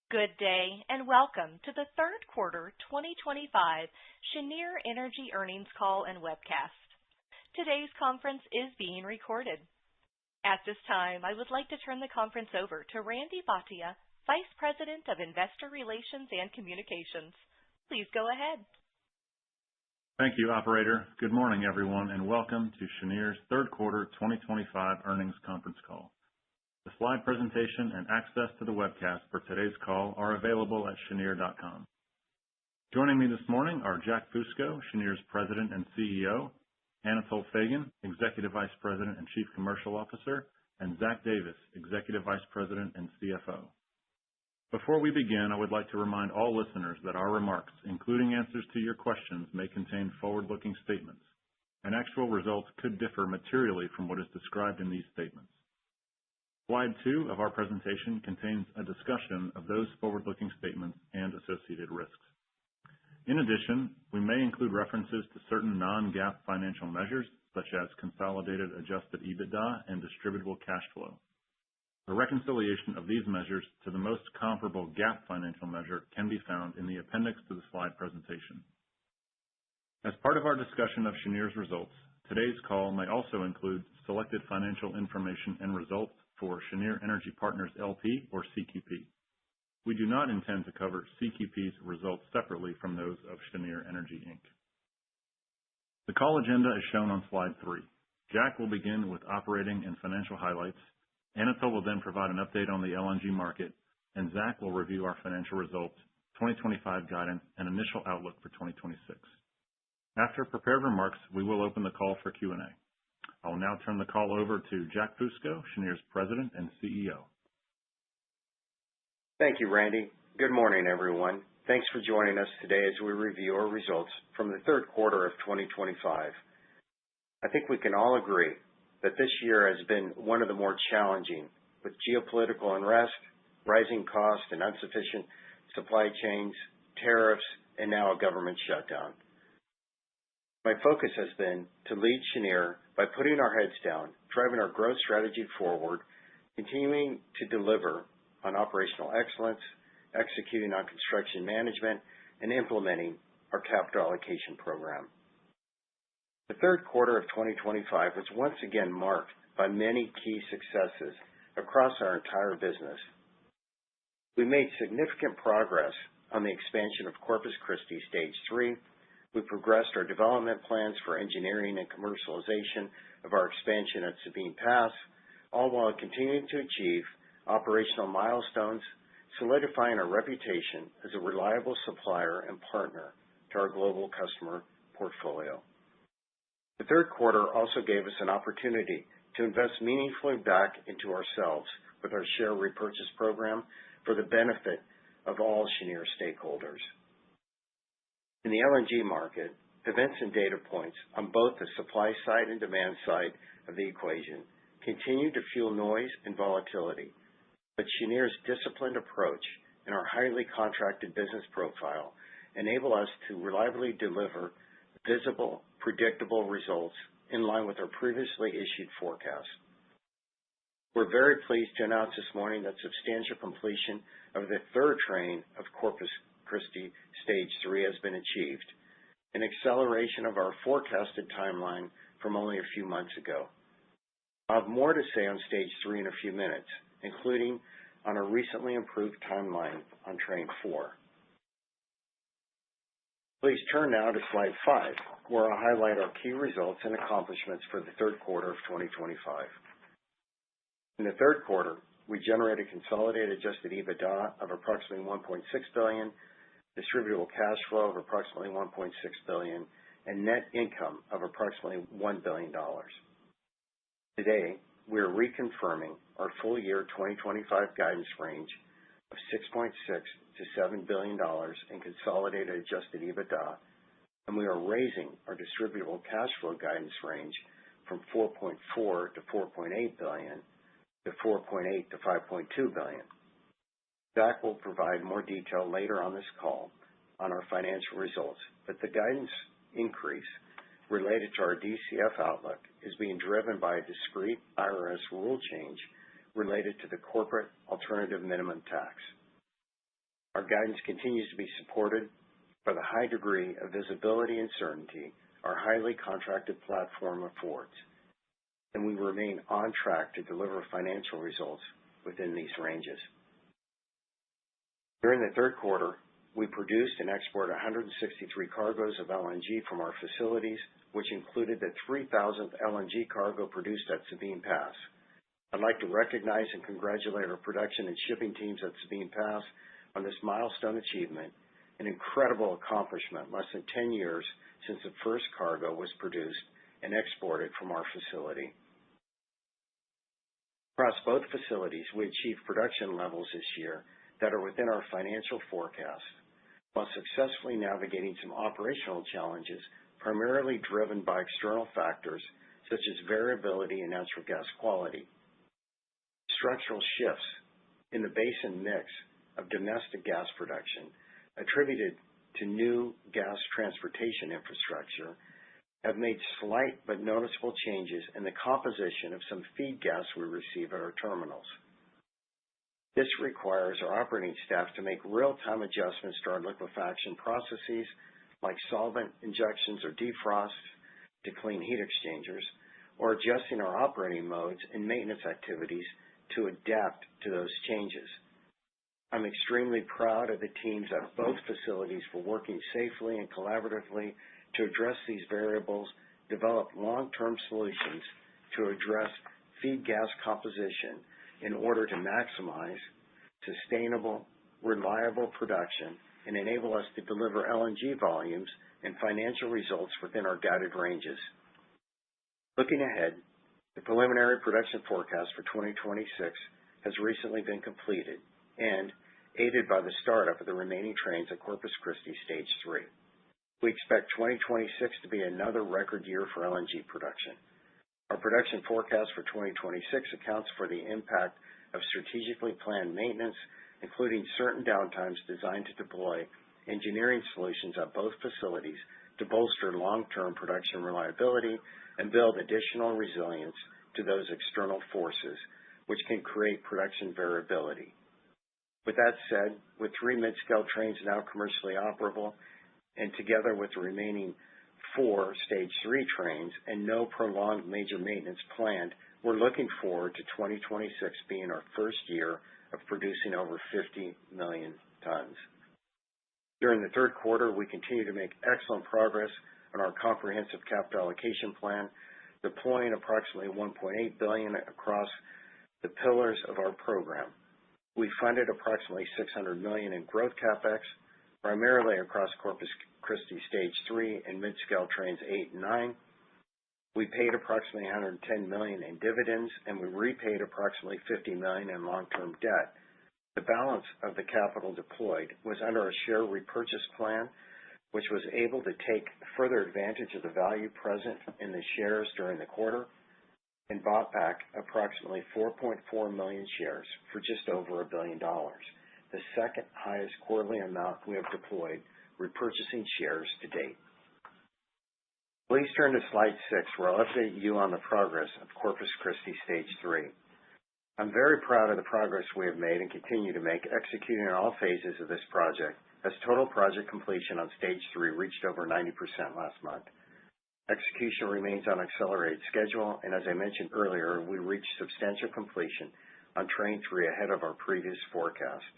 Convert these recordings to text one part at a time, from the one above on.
Good day, and welcome to the third quarter 2025 Cheniere Energy earnings call and webcast. Today's conference is being recorded. At this time, I would like to turn the conference over to Randy Bhatia, Vice President of Investor Relations and Communications. Please go ahead. Thank you, Operator. Good morning, everyone, and welcome to Cheniere's third quarter 2025 earnings conference call. The slide presentation and access to the webcast for today's call are available at cheniere.com. Joining me this morning are Jack Fusco, Cheniere's President and CEO, Anatol Feygin, Executive Vice President and Chief Commercial Officer, and Zach Davis, Executive Vice President and CFO. Before we begin, I would like to remind all listeners that our remarks, including answers to your questions, may contain forward-looking statements, and actual results could differ materially from what is described in these statements. Slide 2 of our presentation contains a discussion of those forward-looking statements and associated risks. In addition, we may include references to certain non-GAAP financial measures, such as consolidated adjusted EBITDA and distributable cash flow. A reconciliation of these measures to the most comparable GAAP financial measure can be found in the appendix to the slide presentation. As part of our discussion of Cheniere's results, today's call may also include selected financial information and results for Cheniere Energy Partners LP or CQP. We do not intend to cover CQP's results separately from those of Cheniere Energy, Inc. The call agenda is shown on slide 3. Jack will begin with operating and financial highlights. Anatol will then provide an update on the LNG market, and Zach will review our financial results, 2025 guidance, and initial outlook for 2026. After prepared remarks, we will open the call for Q&A. I will now turn the call over to Jack Fusco, Cheniere's President and CEO. Thank you, Randy. Good morning, everyone. Thanks for joining us today as we review our results from the third quarter of 2025. I think we can all agree that this year has been one of the more challenging, with geopolitical unrest, rising costs and insufficient supply chains, tariffs, and now a government shutdown. My focus has been to lead Cheniere by putting our heads down, driving our growth strategy forward, continuing to deliver on operational excellence, executing on construction management, and implementing our capital allocation program. The third quarter of 2025 was once again marked by many key successes across our entire business. We made significant progress on the expansion of Corpus Christi Stage 3. We progressed our development plans for engineering and commercialization of our expansion at Sabine Pass, all while continuing to achieve operational milestones, solidifying our reputation as a reliable supplier and partner to our global customer portfolio. The third quarter also gave us an opportunity to invest meaningfully back into ourselves with our share repurchase program for the benefit of all Cheniere stakeholders. In the LNG market, events and data points on both the supply side and demand side of the equation continue to fuel noise and volatility, but Cheniere's disciplined approach and our highly contracted business profile enable us to reliably deliver visible, predictable results in line with our previously issued forecast. We're very pleased to announce this morning that substantial completion of the third train of Corpus Christi Stage 3 has been achieved, an acceleration of our forecasted timeline from only a few months ago. I'll have more to say on Stage 3 in a few minutes, including on a recently improved timeline on Train 4. Please turn now to slide 5, where I'll highlight our key results and accomplishments for the third quarter of 2025. In the third quarter, we generated consolidated adjusted EBITDA of approximately $1.6 billion, distributable cash flow of approximately $1.6 billion, and net income of approximately $1 billion. Today, we are reconfirming our full year 2025 guidance range of $6.6 to $7 billion in consolidated adjusted EBITDA, and we are raising our distributable cash flow guidance range from $4.4 to $4.8 billion to $4.8 to $5.2 billion. Zach will provide more detail later on this call on our financial results, but the guidance increase related to our DCF outlook is being driven by a discrete IRS rule change related to the corporate alternative minimum tax. Our guidance continues to be supported by the high degree of visibility and certainty our highly contracted platform affords, and we remain on track to deliver financial results within these ranges. During the third quarter, we produced and exported 163 cargoes of LNG from our facilities, which included the 3,000th LNG cargo produced at Sabine Pass. I'd like to recognize and congratulate our production and shipping teams at Sabine Pass on this milestone achievement, an incredible accomplishment less than 10 years since the first cargo was produced and exported from our facility. Across both facilities, we achieved production levels this year that are within our financial forecast, while successfully navigating some operational challenges primarily driven by external factors such as variability in natural gas quality. Structural shifts in the basin mix of domestic gas production attributed to new gas transportation infrastructure have made slight but noticeable changes in the composition of some feed gas we receive at our terminals. This requires our operating staff to make real-time adjustments to our liquefaction processes like solvent injections or defrosts to clean heat exchangers, or adjusting our operating modes and maintenance activities to adapt to those changes. I'm extremely proud of the teams at both facilities for working safely and collaboratively to address these variables, develop long-term solutions to address feed gas composition in order to maximize sustainable, reliable production and enable us to deliver LNG volumes and financial results within our guided ranges. Looking ahead, the preliminary production forecast for 2026 has recently been completed and aided by the startup of the remaining trains at Corpus Christi Stage 3. We expect 2026 to be another record year for LNG production. Our production forecast for 2026 accounts for the impact of strategically planned maintenance, including certain downtimes designed to deploy engineering solutions at both facilities to bolster long-term production reliability and build additional resilience to those external forces, which can create production variability. With that said, with 3 mid-scale trains now commercially operable, and together with the remaining 4 Stage 3 trains and no prolonged major maintenance planned, we're looking forward to 2026 being our first year of producing over 50 million tons. During the third quarter, we continue to make excellent progress on our comprehensive capital allocation plan, deploying approximately $1.8 billion across the pillars of our program. We funded approximately $600 million in growth CapEx, primarily across Corpus Christi Stage 3 and mid-scale trains 8 and 9. We paid approximately $110 million in dividends, and we repaid approximately $50 million in long-term debt. The balance of the capital deployed was under a share repurchase plan, which was able to take further advantage of the value present in the shares during the quarter and bought back approximately 4.4 million shares for just over $1 billion, the second highest quarterly amount we have deployed repurchasing shares to date. Please turn to slide 6, where I'll update you on the progress of Corpus Christi Stage 3. I'm very proud of the progress we have made and continue to make executing on all phases of this project, as total project completion on Stage 3 reached over 90% last month. Execution remains on accelerated schedule, and as I mentioned earlier, we reached substantial completion on Train 3 ahead of our previous forecast.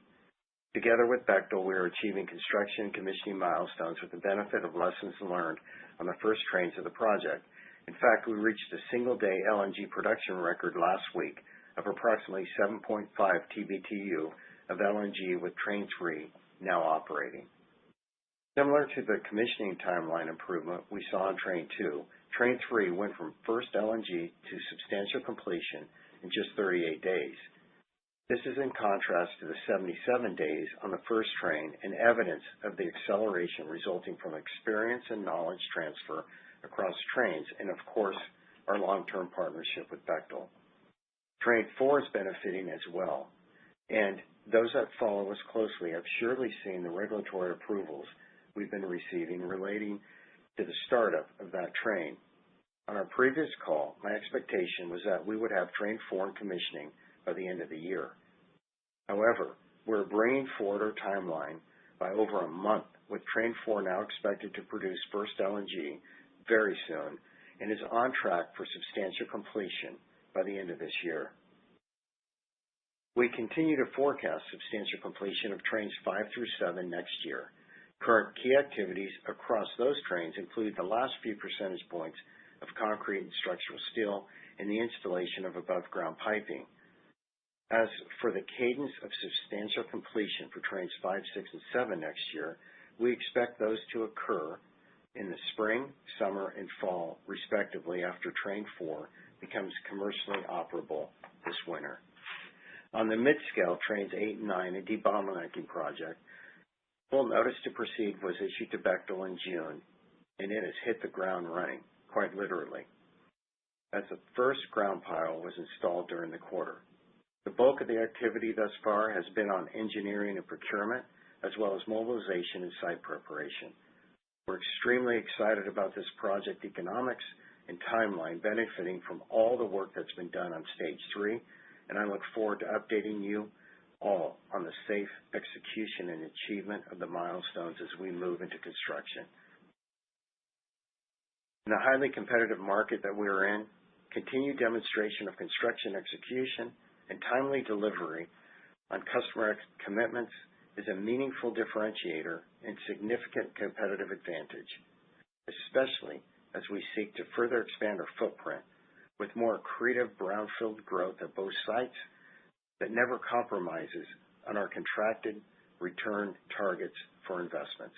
Together with Bechtel, we are achieving construction and commissioning milestones with the benefit of lessons learned on the first trains of the project. In fact, we reached a single-day LNG production record last week of approximately 7.5 TBTU of LNG with Train 3 now operating. Similar to the commissioning timeline improvement we saw on Train 2, Train 3 went from first LNG to substantial completion in just 38 days. This is in contrast to the 77 days on the first train and evidence of the acceleration resulting from experience and knowledge transfer across trains and, of course, our long-term partnership with Bechtel. Train 4 is benefiting as well, and those that follow us closely have surely seen the regulatory approvals we've been receiving relating to the startup of that train. On our previous call, my expectation was that we would have Train 4 in commissioning by the end of the year. However, we're bringing forward our timeline by over a month, with Train 4 now expected to produce first LNG very soon and is on track for substantial completion by the end of this year. We continue to forecast substantial completion of Trains 5 through 7 next year. Current key activities across those trains include the last few percentage points of concrete and structural steel and the installation of above-ground piping. As for the cadence of substantial completion for Trains 5, 6, and 7 next year, we expect those to occur in the spring, summer, and fall, respectively, after Train 4 becomes commercially operable this winter. On the mid-scale Trains 8 and 9, a debottlenecking project, full notice to proceed was issued to Bechtel in June, and it has hit the ground running, quite literally, as the first ground pile was installed during the quarter. The bulk of the activity thus far has been on engineering and procurement, as well as mobilization and site preparation. We're extremely excited about this project economics and timeline benefiting from all the work that's been done on Stage 3, and I look forward to updating you all on the safe execution and achievement of the milestones as we move into construction. In the highly competitive market that we are in, continued demonstration of construction execution and timely delivery on customer commitments is a meaningful differentiator and significant competitive advantage, especially as we seek to further expand our footprint with more accretive brownfield growth at both sites that never compromises on our contracted return targets for investments.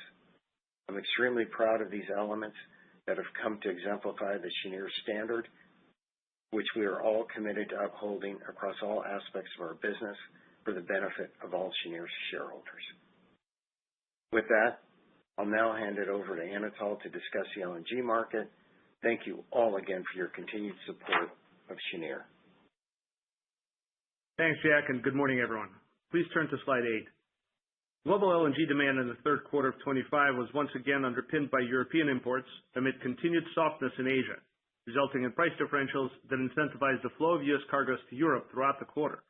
I'm extremely proud of these elements that have come to exemplify the Cheniere standard, which we are all committed to upholding across all aspects of our business for the benefit of all Cheniere shareholders. With that, I'll now hand it over to Anatol to discuss the LNG market. Thank you all again for your continued support of Cheniere. Thanks, Jack, and good morning, everyone. Please turn to slide 8. Global LNG demand in the third quarter of 25 was once again underpinned by European imports amid continued softness in Asia, resulting in price differentials that incentivized the flow of U.S. cargoes to Europe throughout the quarter.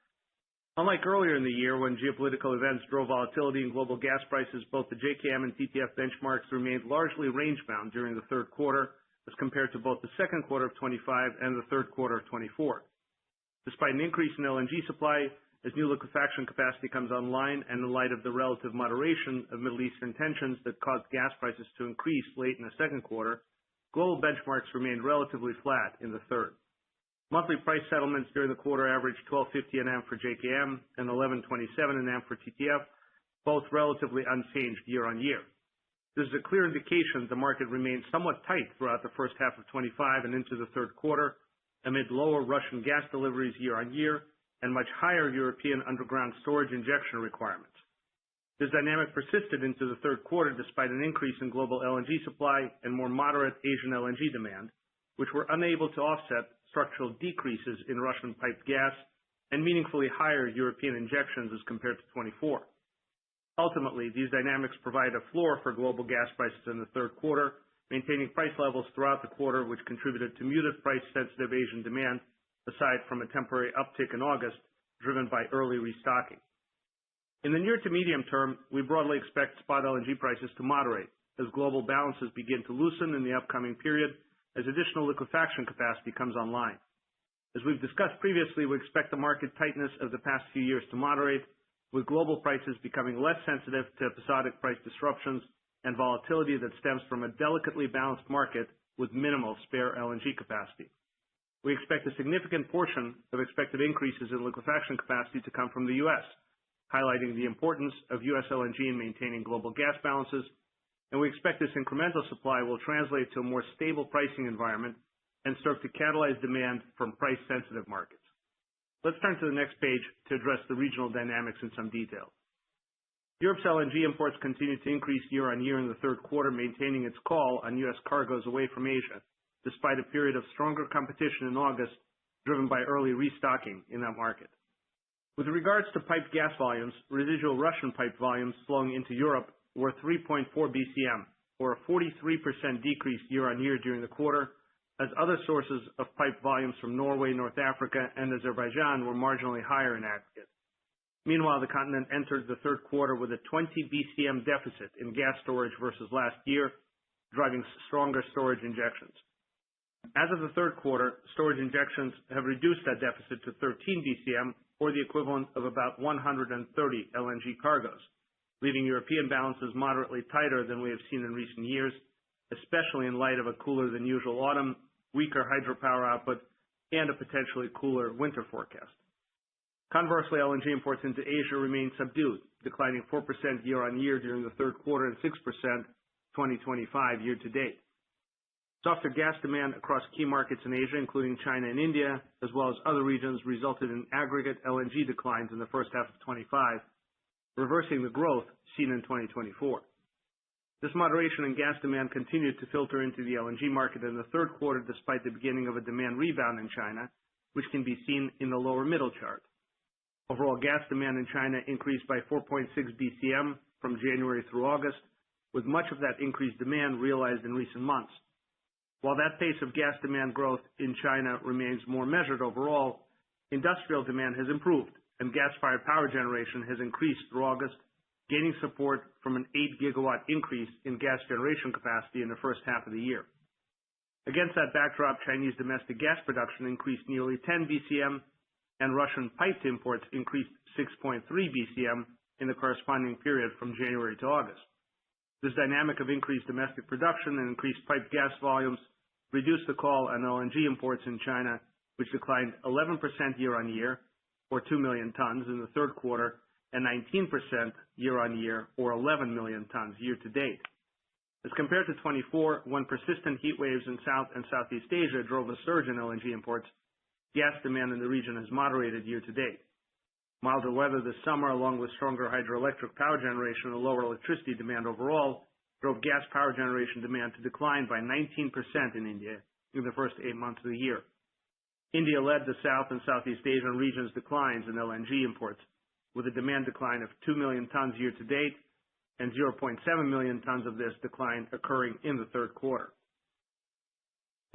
Unlike earlier in the year when geopolitical events drove volatility in global gas prices, both the JKM and TTF benchmarks remained largely range-bound during the third quarter as compared to both the second quarter of 25 and the third quarter of 24. Despite an increase in LNG supply, as new liquefaction capacity comes online and in light of the relative moderation of Middle Eastern tensions that caused gas prices to increase late in the second quarter, global benchmarks remained relatively flat in the third. Monthly price settlements during the quarter averaged $12.50 an AM for JKM and $11.27 an AM for TTF, both relatively unchanged year on year. This is a clear indication the market remained somewhat tight throughout the first half of 25 and into the third quarter, amid lower Russian gas deliveries year on year and much higher European underground storage injection requirements. This dynamic persisted into the third quarter despite an increase in global LNG supply and more moderate Asian LNG demand, which were unable to offset structural decreases in Russian piped gas and meaningfully higher European injections as compared to 24. Ultimately, these dynamics provide a floor for global gas prices in the third quarter, maintaining price levels throughout the quarter, which contributed to muted price-sensitive Asian demand, aside from a temporary uptick in August, driven by early restocking. In the near to medium term, we broadly expect spot LNG prices to moderate as global balances begin to loosen in the upcoming period as additional liquefaction capacity comes online. As we've discussed previously, we expect the market tightness of the past few years to moderate, with global prices becoming less sensitive to episodic price disruptions and volatility that stems from a delicately balanced market with minimal spare LNG capacity. We expect a significant portion of expected increases in liquefaction capacity to come from the U.S., highlighting the importance of U.S. LNG in maintaining global gas balances, and we expect this incremental supply will translate to a more stable pricing environment and serve to catalyze demand from price-sensitive markets. Let's turn to the next page to address the regional dynamics in some detail. Europe's LNG imports continued to increase year on year in the third quarter, maintaining its call on U.S. cargoes away from Asia, despite a period of stronger competition in August, driven by early restocking in that market. With regards to piped gas volumes, residual Russian pipe volumes flowing into Europe were 3.4 BCM, or a 43% decrease year on year during the quarter, as other sources of pipe volumes from Norway, North Africa, and Azerbaijan were marginally higher in aggregate. Meanwhile, the continent entered the third quarter with a 20 BCM deficit in gas storage versus last year, driving stronger storage injections. As of the third quarter, storage injections have reduced that deficit to 13 BCM, or the equivalent of about 130 LNG cargoes, leaving European balances moderately tighter than we have seen in recent years, especially in light of a cooler than usual autumn, weaker hydropower output, and a potentially cooler winter forecast. Conversely, LNG imports into Asia remain subdued, declining 4% year-on-year during the third quarter and 6% 2025 year-to-date. Softer gas demand across key markets in Asia, including China and India, as well as other regions, resulted in aggregate LNG declines in the first half of 25, reversing the growth seen in 2024. This moderation in gas demand continued to filter into the LNG market in the third quarter despite the beginning of a demand rebound in China, which can be seen in the lower middle chart. Overall gas demand in China increased by 4.6 BCM from January through August, with much of that increased demand realized in recent months. While that pace of gas demand growth in China remains more measured overall, industrial demand has improved, and gas-fired power generation has increased through August, gaining support from an 8-gigawatt increase in gas generation capacity in the first half of the year. Against that backdrop, Chinese domestic gas production increased nearly 10 BCM, and Russian piped imports increased 6.3 BCM in the corresponding period from January to August. This dynamic of increased domestic production and increased piped gas volumes reduced the call on LNG imports in China, which declined 11% year-on-year, or 2 million tons in the third quarter, and 19% year-on-year, or 11 million tons year-to-date. As compared to 24, when persistent heat waves in South and Southeast Asia drove a surge in LNG imports, gas demand in the region has moderated year-to-date. Milder weather this summer, along with stronger hydroelectric power generation and lower electricity demand overall, drove gas power generation demand to decline by 19% in India in the first 8 months of the year. India led the South and Southeast Asian region's declines in LNG imports, with a demand decline of 2 million tons year-to-date, and 0.7 million tons of this decline occurring in the third quarter.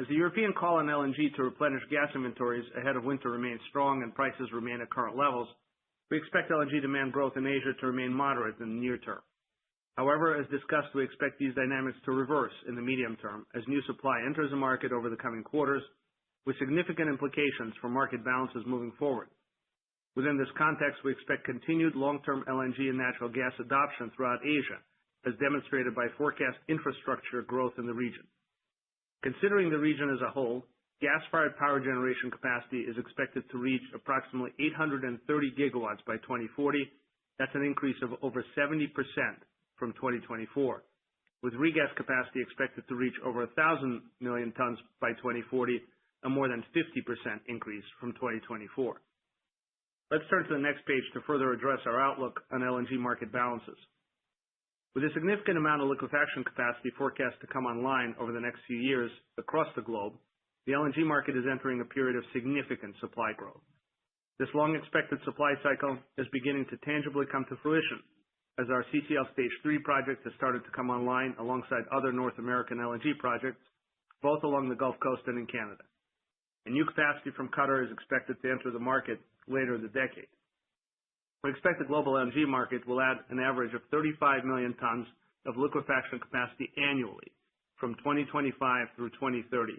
As the European call on LNG to replenish gas inventories ahead of winter remains strong and prices remain at current levels, we expect LNG demand growth in Asia to remain moderate in the near term. However, as discussed, we expect these dynamics to reverse in the medium term as new supply enters the market over the coming quarters, with significant implications for market balances moving forward. Within this context, we expect continued long-term LNG and natural gas adoption throughout Asia, as demonstrated by forecast infrastructure growth in the region. Considering the region as a whole, gas-fired power generation capacity is expected to reach approximately 830 gigawatts by 2040. That's an increase of over 70% from 2024, with regas capacity expected to reach over 1,000 million tons by 2040, a more than 50% increase from 2024. Let's turn to the next page to further address our outlook on LNG market balances. With a significant amount of liquefaction capacity forecast to come online over the next few years across the globe, the LNG market is entering a period of significant supply growth. This long-expected supply cycle is beginning to tangibly come to fruition, as our CCL Stage 3 project has started to come online alongside other North American LNG projects, both along the Gulf Coast and in Canada. And new capacity from Qatar is expected to enter the market later in the decade. We expect the global LNG market will add an average of 35 million tons of liquefaction capacity annually from 2025 through 2030.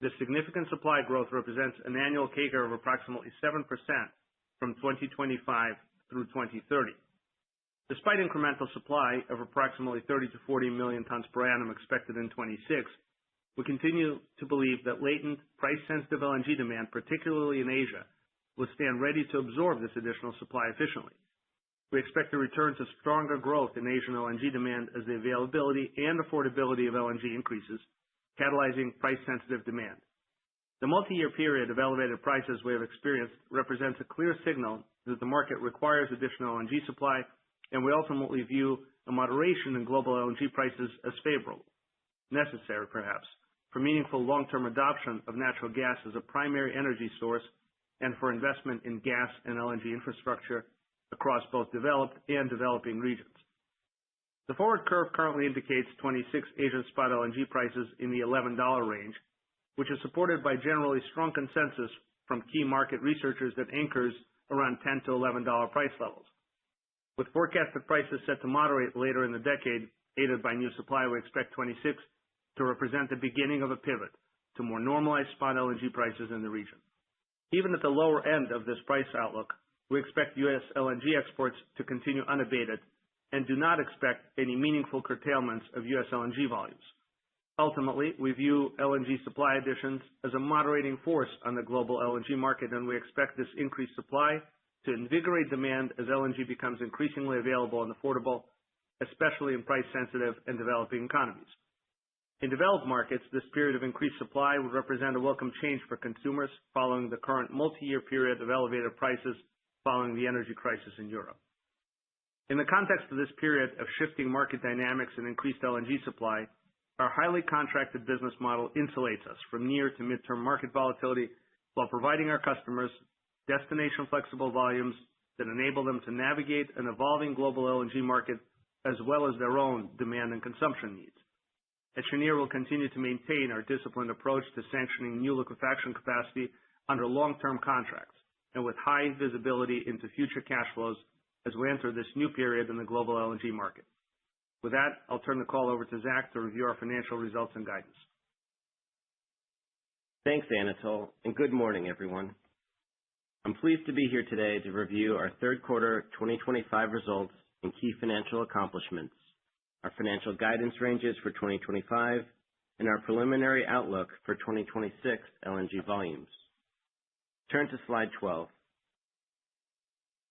This significant supply growth represents an annual CAGR of approximately 7% from 2025 through 2030. Despite incremental supply of approximately 30 to 40 million tons per annum expected in 26, we continue to believe that latent, price-sensitive LNG demand, particularly in Asia, will stand ready to absorb this additional supply efficiently. We expect a return to stronger growth in Asian LNG demand as the availability and affordability of LNG increases, catalyzing price-sensitive demand. The multi-year period of elevated prices we have experienced represents a clear signal that the market requires additional LNG supply, and we ultimately view a moderation in global LNG prices as favorable, necessary perhaps, for meaningful long-term adoption of natural gas as a primary energy source and for investment in gas and LNG infrastructure across both developed and developing regions. The forward curve currently indicates 26 Asian spot LNG prices in the $11 range, which is supported by generally strong consensus from key market researchers that anchors around $10 to $11 price levels. With forecasted prices set to moderate later in the decade, aided by new supply, we expect 26 to represent the beginning of a pivot to more normalized spot LNG prices in the region. Even at the lower end of this price outlook, we expect U.S. LNG exports to continue unabated and do not expect any meaningful curtailments of U.S. LNG volumes. Ultimately, we view LNG supply additions as a moderating force on the global LNG market, and we expect this increased supply to invigorate demand as LNG becomes increasingly available and affordable, especially in price-sensitive and developing economies. In developed markets, this period of increased supply would represent a welcome change for consumers following the current multi-year period of elevated prices following the energy crisis in Europe. In the context of this period of shifting market dynamics and increased LNG supply, our highly contracted business model insulates us from near to midterm market volatility while providing our customers destination flexible volumes that enable them to navigate an evolving global LNG market as well as their own demand and consumption needs. At Cheniere, we'll continue to maintain our disciplined approach to sanctioning new liquefaction capacity under long-term contracts and with high visibility into future cash flows as we enter this new period in the global LNG market. With that, I'll turn the call over to Zach to review our financial results and guidance. Thanks, Anatol, and good morning, everyone. I'm pleased to be here today to review our third quarter 2025 results and key financial accomplishments, our financial guidance ranges for 2025, and our preliminary outlook for 2026 LNG volumes. Turn to slide 12.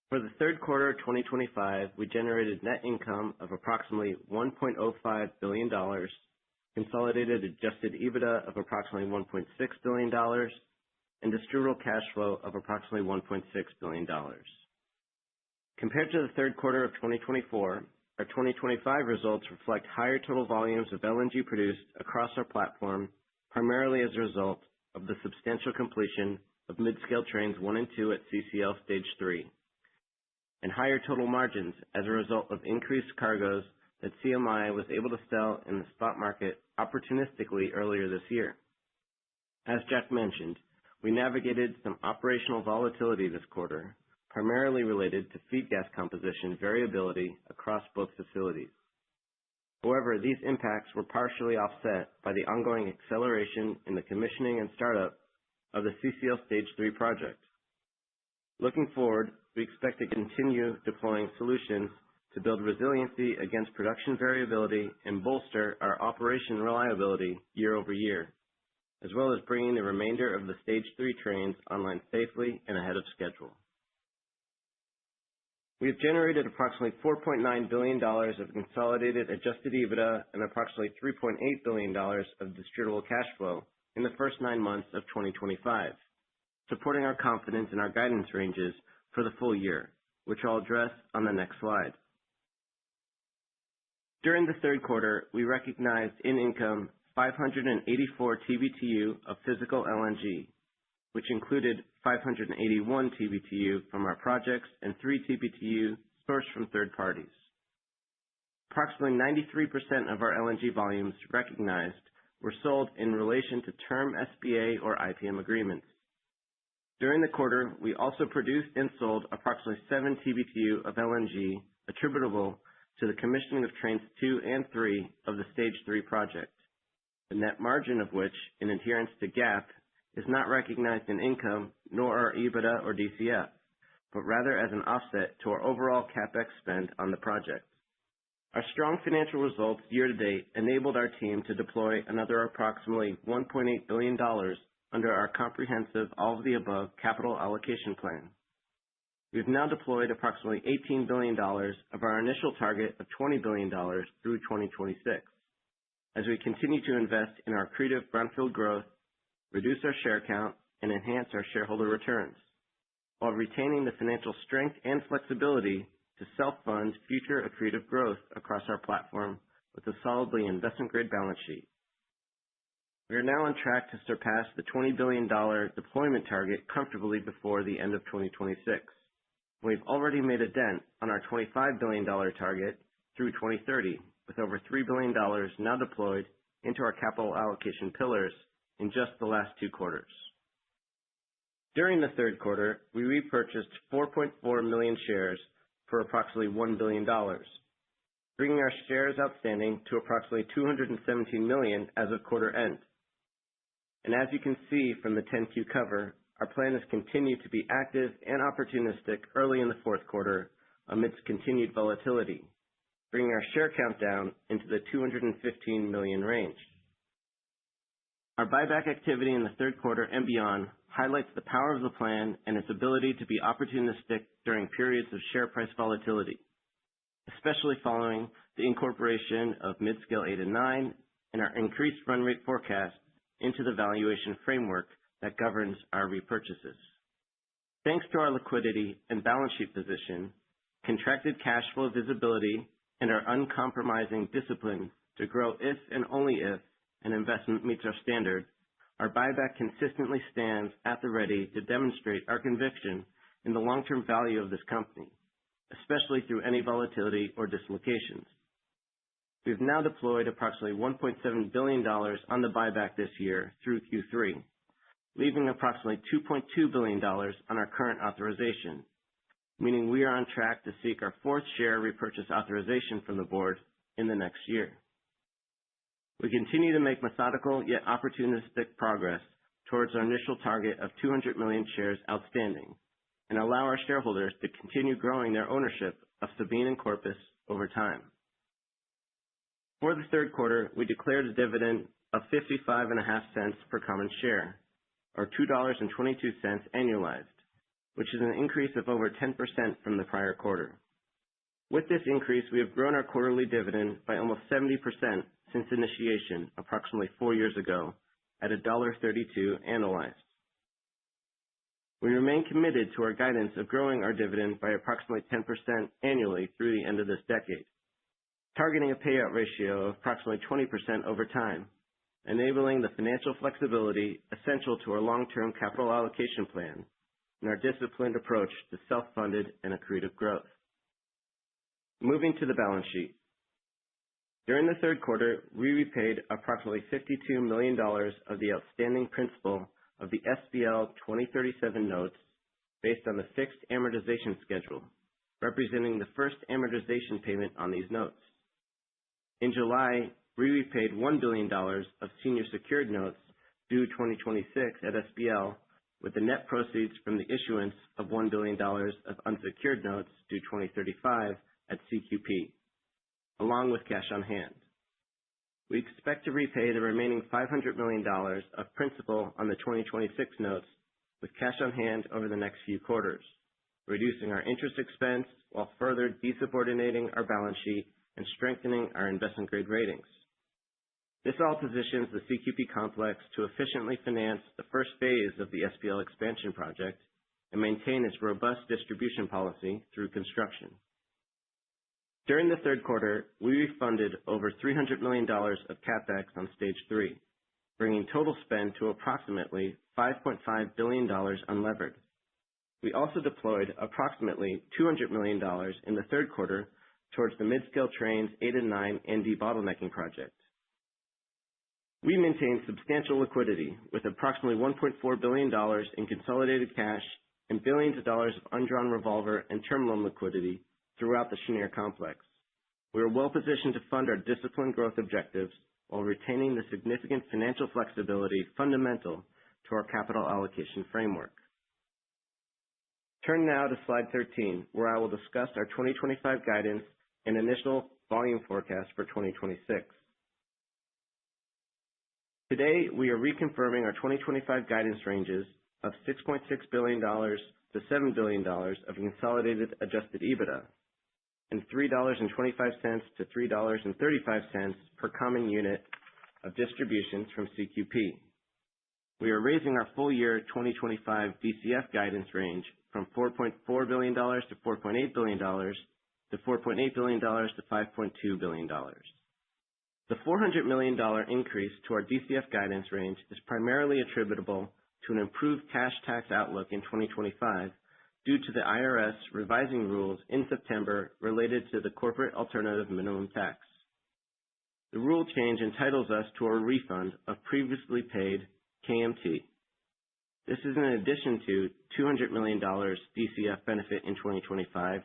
For the third quarter of 2025, we generated net income of approximately $1.05 billion, consolidated adjusted EBITDA of approximately $1.6 billion, and distributable cash flow of approximately $1.6 billion. Compared to the third quarter of 2024, our 2025 results reflect higher total volumes of LNG produced across our platform, primarily as a result of the substantial completion of mid-scale trains 1 and 2 at CCL Stage 3, and higher total margins as a result of increased cargoes that CMI was able to sell in the spot market opportunistically earlier this year. As Jack mentioned, we navigated some operational volatility this quarter, primarily related to feed gas composition variability across both facilities. However, these impacts were partially offset by the ongoing acceleration in the commissioning and startup of the CCL Stage 3 project. Looking forward, we expect to continue deploying solutions to build resiliency against production variability and bolster our operation reliability year over year, as well as bringing the remainder of the Stage 3 trains online safely and ahead of schedule. We have generated approximately $4.9 billion of consolidated adjusted EBITDA and approximately $3.8 billion of distributable cash flow in the first 9 months of 2025, supporting our confidence in our guidance ranges for the full year, which I'll address on the next slide. During the third quarter, we recognized in income 584 TBtu of physical LNG, which included 581 TBtu from our projects and 3 TBtu sourced from third parties. Approximately 93% of our LNG volumes recognized were sold in relation to term SPA or IPM agreements. During the quarter, we also produced and sold approximately 7 TBtu of LNG attributable to the commissioning of trains 2 and 3 of the Stage 3 project, the net margin of which, in adherence to GAAP, is not recognized in income nor our EBITDA or DCF, but rather as an offset to our overall CapEx spend on the project. Our strong financial results year-to-date enabled our team to deploy another approximately $1.8 billion under our comprehensive all-of-the-above capital allocation plan. We've now deployed approximately $18 billion of our initial target of $20 billion through 2026, as we continue to invest in our accretive brownfield growth, reduce our share count, and enhance our shareholder returns, while retaining the financial strength and flexibility to self-fund future accretive growth across our platform with a solidly investment-grade balance sheet. We are now on track to surpass the $20 billion deployment target comfortably before the end of 2026. We've already made a dent on our $25 billion target through 2030, with over $3 billion now deployed into our capital allocation pillars in just the last 2 quarters. During the third quarter, we repurchased 4.4 million shares for approximately $1 billion, bringing our shares outstanding to approximately 217 million as of quarter end. And as you can see from the 10-Q cover, our plan is continue to be active and opportunistic early in the fourth quarter amidst continued volatility, bringing our share count down into the 215 million range. Our buyback activity in the third quarter and beyond highlights the power of the plan and its ability to be opportunistic during periods of share price volatility, especially following the incorporation of mid-scale 8 and 9 and our increased run rate forecast into the valuation framework that governs our repurchases. Thanks to our liquidity and balance sheet position, contracted cash flow visibility, and our uncompromising discipline to grow if and only if an investment meets our standard, our buyback consistently stands at the ready to demonstrate our conviction in the long-term value of this company, especially through any volatility or dislocations. We've now deployed approximately $1.7 billion on the buyback this year through Q3, leaving approximately $2.2 billion on our current authorization, meaning we are on track to seek our fourth share repurchase authorization from the board in the next year. We continue to make methodical yet opportunistic progress towards our initial target of 200 million shares outstanding and allow our shareholders to continue growing their ownership of Sabine and Corpus over time. For the third quarter, we declared a dividend of 55.5 cents per common share, or $2.22 annualized, which is an increase of over 10% from the prior quarter. With this increase, we have grown our quarterly dividend by almost 70% since initiation approximately 4 years ago at $1.32 annualized. We remain committed to our guidance of growing our dividend by approximately 10% annually through the end of this decade, targeting a payout ratio of approximately 20% over time, enabling the financial flexibility essential to our long-term capital allocation plan and our disciplined approach to self-funded and accretive growth. Moving to the balance sheet. During the third quarter, we repaid approximately $52 million of the outstanding principal of the SPL 2037 notes based on the fixed amortization schedule, representing the first amortization payment on these notes. In July, we repaid $1 billion of senior secured notes due 2026 at SPL with the net proceeds from the issuance of $1 billion of unsecured notes due 2035 at CQP, along with cash on hand. We expect to repay the remaining $500 million of principal on the 2026 notes with cash on hand over the next few quarters, reducing our interest expense while further desubordinating our balance sheet and strengthening our investment-grade ratings. This all positions the CQP complex to efficiently finance the first phase of the SPL expansion project and maintain its robust distribution policy through construction. During the third quarter, we refunded over $300 million of CapEx on Stage 3, bringing total spend to approximately $5.5 billion unlevered. We also deployed approximately $200 million in the third quarter towards the mid-scale trains 8 and 9 and debottlenecking project. We maintain substantial liquidity with approximately $1.4 billion in consolidated cash and billions of dollars of undrawn revolver and term loan liquidity throughout the Cheniere complex. We are well positioned to fund our disciplined growth objectives while retaining the significant financial flexibility fundamental to our capital allocation framework. Turn now to slide 13, where I will discuss our 2025 guidance and initial volume forecast for 2026. Today, we are reconfirming our 2025 guidance ranges of $6.6 billion to $7 billion of consolidated adjusted EBITDA and $3.25 to $3.35 per common unit of distributions from CQP. We are raising our full year 2025 DCF guidance range from $4.4 billion to $4.8 billion to $4.8 billion to $5.2 billion. The $400 million increase to our DCF guidance range is primarily attributable to an improved cash tax outlook in 2025 due to the IRS revising rules in September related to the corporate alternative minimum tax. The rule change entitles us to a refund of previously paid KMT. This is in addition to $200 million DCF benefit in 2025,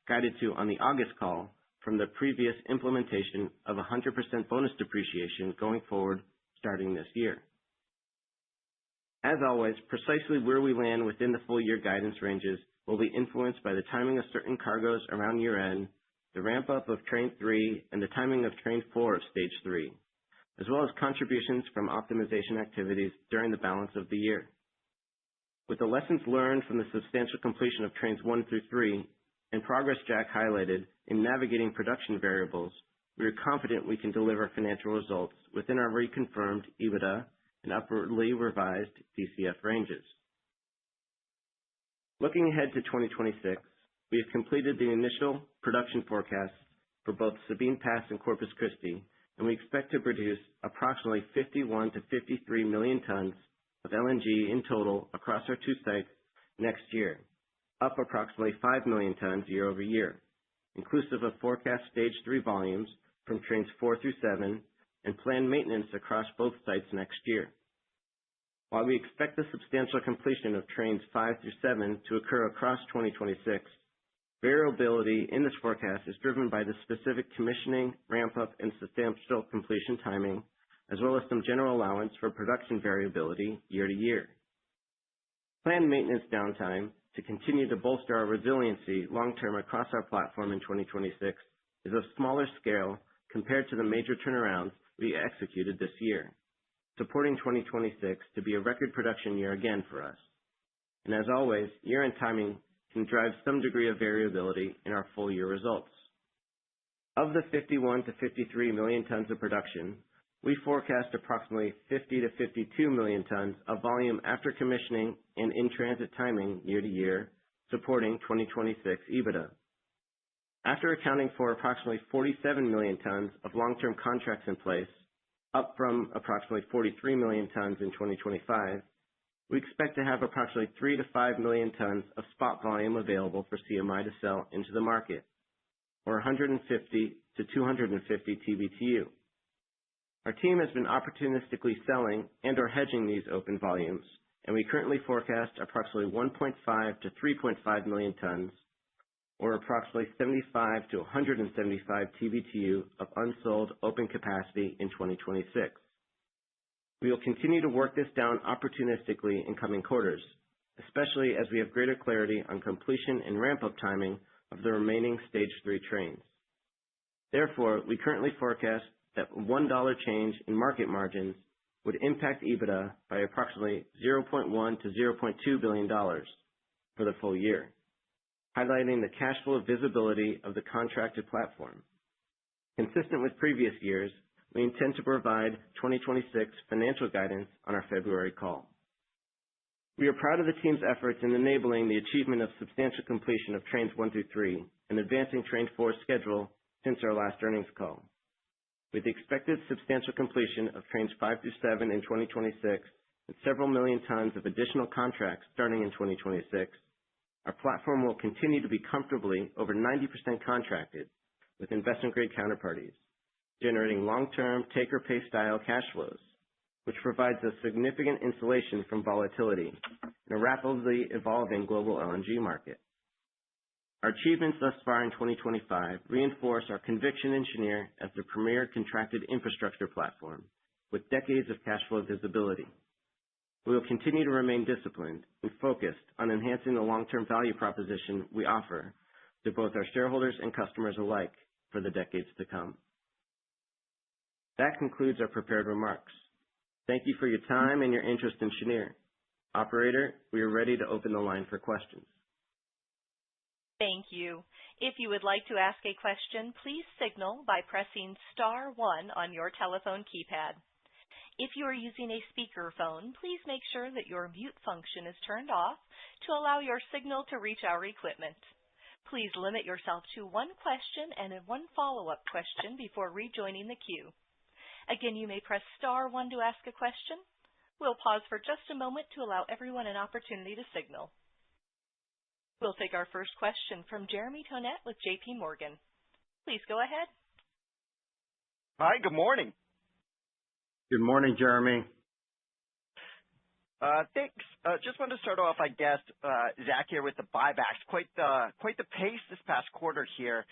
guided to on the August call from the previous implementation of 100% bonus depreciation going forward starting this year. As always, precisely where we land within the full year guidance ranges will be influenced by the timing of certain cargoes around year-end, the ramp-up of Train 3, and the timing of Train 4 of Stage 3, as well as contributions from optimization activities during the balance of the year. With the lessons learned from the substantial completion of Trains 1 through 3 and progress Jack highlighted in navigating production variables, we are confident we can deliver financial results within our reconfirmed EBITDA and upwardly revised DCF ranges. Looking ahead to 2026, we have completed the initial production forecasts for both Sabine Pass and Corpus Christi, and we expect to produce approximately 51 to 53 million tons of LNG in total across our two sites next year, up approximately 5 million tons year over year, inclusive of forecast Stage 3 volumes from Trains 4 through 7 and planned maintenance across both sites next year. While we expect the substantial completion of Trains 5 through 7 to occur across 2026, variability in this forecast is driven by the specific commissioning, ramp-up, and substantial completion timing, as well as some general allowance for production variability year to year. Planned maintenance downtime to continue to bolster our resiliency long-term across our platform in 2026 is of smaller scale compared to the major turnarounds we executed this year, supporting 2026 to be a record production year again for us. And as always, year-end timing can drive some degree of variability in our full year results. Of the 51 to 53 million tons of production, we forecast approximately 50 to 52 million tons of volume after commissioning and in-transit timing year to year, supporting 2026 EBITDA. After accounting for approximately 47 million tons of long-term contracts in place, up from approximately 43 million tons in 2025, we expect to have approximately 3 to 5 million tons of spot volume available for CMI to sell into the market, or 150 to 250 TBtu. Our team has been opportunistically selling and or hedging these open volumes, and we currently forecast approximately 1.5 to 3.5 million tons, or approximately 75 to 175 TBtu of unsold open capacity in 2026. We will continue to work this down opportunistically in coming quarters, especially as we have greater clarity on completion and ramp-up timing of the remaining Stage 3 trains. Therefore, we currently forecast that $1 change in market margins would impact EBITDA by approximately $0.1 to $0.2 billion for the full year, highlighting the cash flow visibility of the contracted platform. Consistent with previous years, we intend to provide 2026 financial guidance on our February call. We are proud of the team's efforts in enabling the achievement of substantial completion of Trains 1 through 3 and advancing Train 4's schedule since our last earnings call. With the expected substantial completion of Trains 5 through 7 in 2026 and several million tons of additional contracts starting in 2026, our platform will continue to be comfortably over 90% contracted with investment-grade counterparties, generating long-term take-or-pay style cash flows, which provides a significant insulation from volatility in a rapidly evolving global LNG market. Our achievements thus far in 2025 reinforce our conviction in Cheniere as the premier contracted infrastructure platform with decades of cash flow visibility. We will continue to remain disciplined and focused on enhancing the long-term value proposition we offer to both our shareholders and customers alike for the decades to come. That concludes our prepared remarks. Thank you for your time and your interest in Cheniere. Operator, we are ready to open the line for questions. Thank you. If you would like to ask a question, please signal by pressing star 1 on your telephone keypad. If you are using a speakerphone, please make sure that your mute function is turned off to allow your signal to reach our equipment. Please limit yourself to one question and one follow-up question before rejoining the queue. Again, you may press star 1 to ask a question. We'll pause for just a moment to allow everyone an opportunity to signal. We'll take our first question from Jeremy Tonet with JP Morgan. Please go ahead. Hi, good morning. Good morning, Jeremy. Thanks. Just wanted to start off, I guess, Zach here with the buybacks. Quite the pace this past quarter here.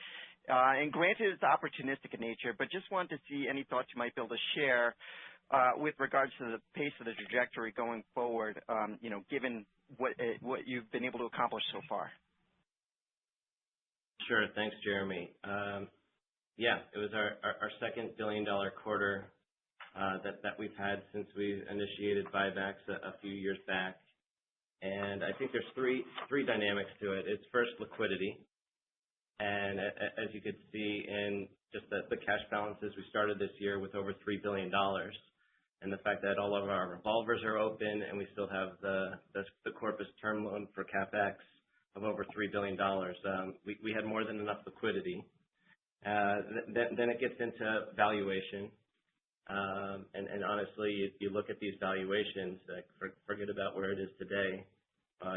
And granted, it's opportunistic in nature, but just wanted to see any thoughts you might be able to share with regards to the pace of the trajectory going forward, given what you've been able to accomplish so far. Sure. Thanks, Jeremy. Yeah, it was our second billion-dollar quarter that we've had since we initiated buybacks a few years back. And I think there's three dynamics to it. It's first liquidity. And as you could see in just the cash balances, we started this year with over $3 billion. And the fact that all of our revolvers are open and we still have the Corpus term loan for CapEx of over $3 billion, we had more than enough liquidity. Then it gets into valuation. And honestly, you look at these valuations, forget about where it is today,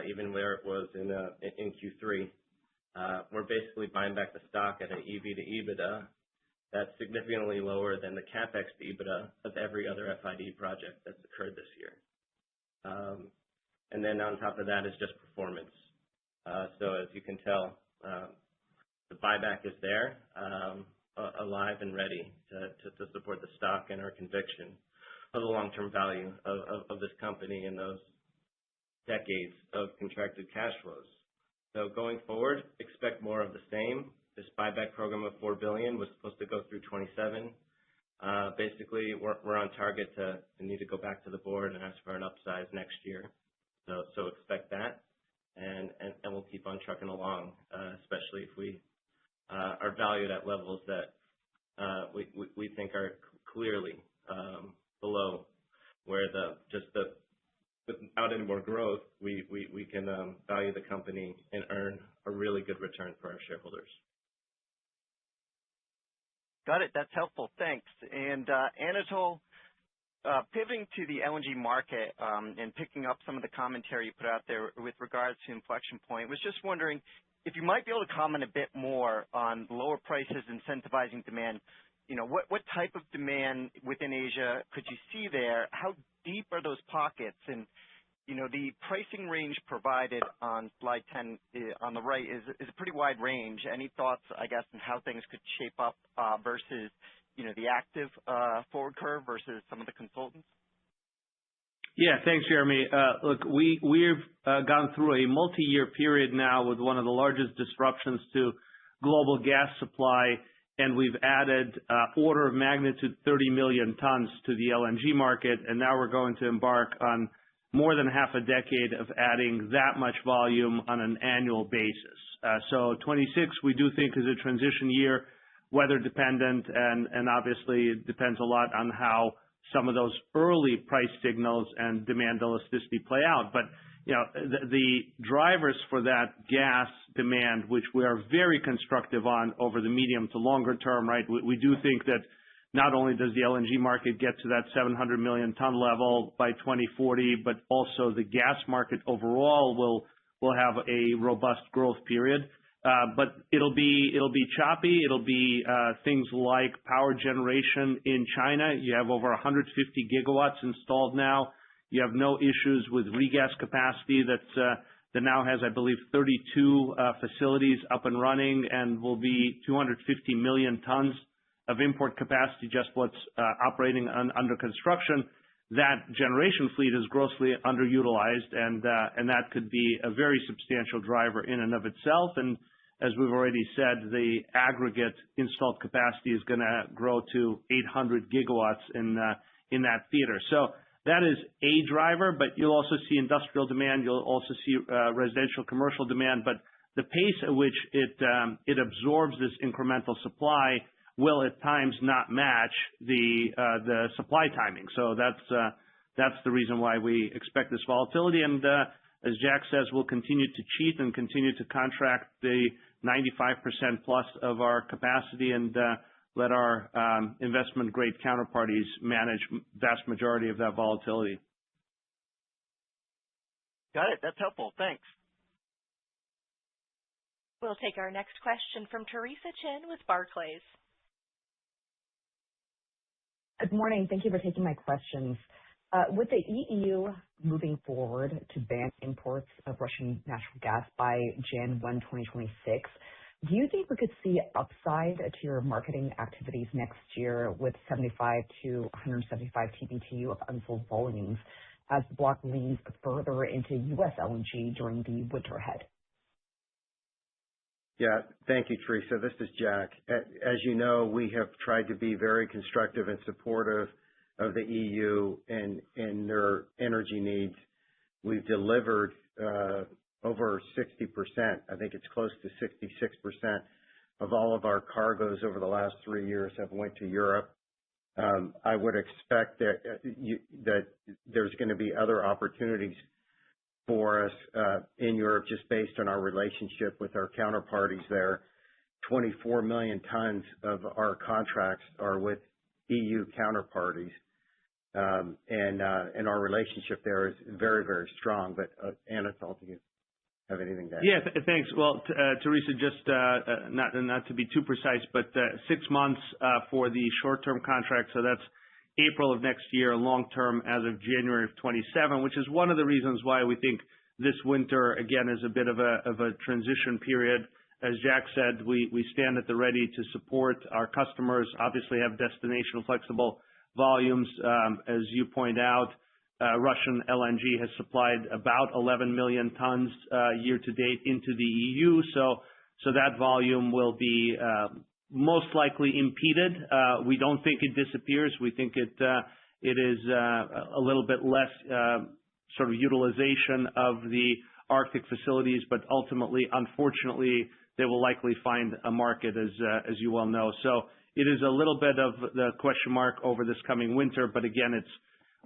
even where it was in Q3. We're basically buying back the stock at an EV to EBITDA that's significantly lower than the CapEx to EBITDA of every other FID project that's occurred this year. And then on top of that is just performance. So as you can tell, the buyback is there, alive and ready to support the stock and our conviction of the long-term value of this company and those decades of contracted cash flows. So going forward, expect more of the same. This buyback program of $4 billion was supposed to go through 27. Basically, we're on target to need to go back to the board and ask for an upsize next year. So expect that, and we'll keep on trucking along, especially if we are valued at levels that we think are clearly below where without any more growth, we can value the company and earn a really good return for our shareholders. Got it. That's helpful. Thanks. And Anatol, pivoting to the LNG market and picking up some of the commentary you put out there with regards to inflection point, was just wondering if you might be able to comment a bit more on lower prices incentivizing demand. What type of demand within Asia could you see there? How deep are those pockets? And the pricing range provided on slide 10 on the right is a pretty wide range. Any thoughts, I guess, on how things could shape up versus the active forward curve versus some of the consultants? Yeah, thanks, Jeremy. Look, we've gone through a multi-year period now with one of the largest disruptions to global gas supply, and we've added order of magnitude 30 million tons to the LNG market, and now we're going to embark on more than half a decade of adding that much volume on an annual basis. So 26 we do think is a transition year, weather dependent, and obviously it depends a lot on how some of those early price signals and demand elasticity play out. But the drivers for that gas demand, which we are very constructive on over the medium to longer term, right? We do think that not only does the LNG market get to that 700 million ton level by 2040, but also the gas market overall will have a robust growth period. But it'll be choppy. It'll be things like power generation in China. You have over 150 gigawatts installed now. You have no issues with regas capacity that now has, I believe, 32 facilities up and running, and will be 250 million tons of import capacity just what's operating under construction. That generation fleet is grossly underutilized, and that could be a very substantial driver in and of itself. And as we've already said, the aggregate installed capacity is going to grow to 800 gigawatts in that theater. So that is a driver, but you'll also see industrial demand. You'll also see residential commercial demand, but the pace at which it absorbs this incremental supply will at times not match the supply timing. So that's the reason why we expect this volatility. And as Jack says, we'll continue to cheat and continue to contract the 95% plus of our capacity and let our investment-grade counterparties manage vast majority of that volatility. Got it. That's helpful. Thanks. We'll take our next question from Teresa Chen with Barclays. Good morning. Thank you for taking my questions. With the EU moving forward to ban imports of Russian natural gas by Jan 1, 2026, do you think we could see upside to your marketing activities next year with 75 to 175 TBtu of unsold volumes as the block leans further into U.S. LNG during the winter ahead? Yeah. Thank you, Teresa. This is Jack. As you know, we have tried to be very constructive and supportive of the EU and their energy needs. We've delivered over 60%. I think it's close to 66% of all of our cargoes over the last 3 years have went to Europe. I would expect that there's going to be other opportunities for us in Europe just based on our relationship with our counterparties there. 24 million tons of our contracts are with EU counterparties, and our relationship there is very, very strong. But Anatol, do you have anything to add? Yeah, thanks. Well, Teresa, just not to be too precise, but 6 months for the short-term contract, so that's April of next year, long-term as of January of 27, which is one of the reasons why we think this winter, again, is a bit of a transition period. As Jack said, we stand at the ready to support our customers, obviously have destination flexible volumes. As you point out, Russian LNG has supplied about 11 million tons year to date into the EU. So that volume will be most likely impeded. We don't think it disappears. We think it is a little bit less sort of utilization of the Arctic facilities, but ultimately, unfortunately, they will likely find a market, as you well know. So it is a little bit of the question mark over this coming winter, but again, it's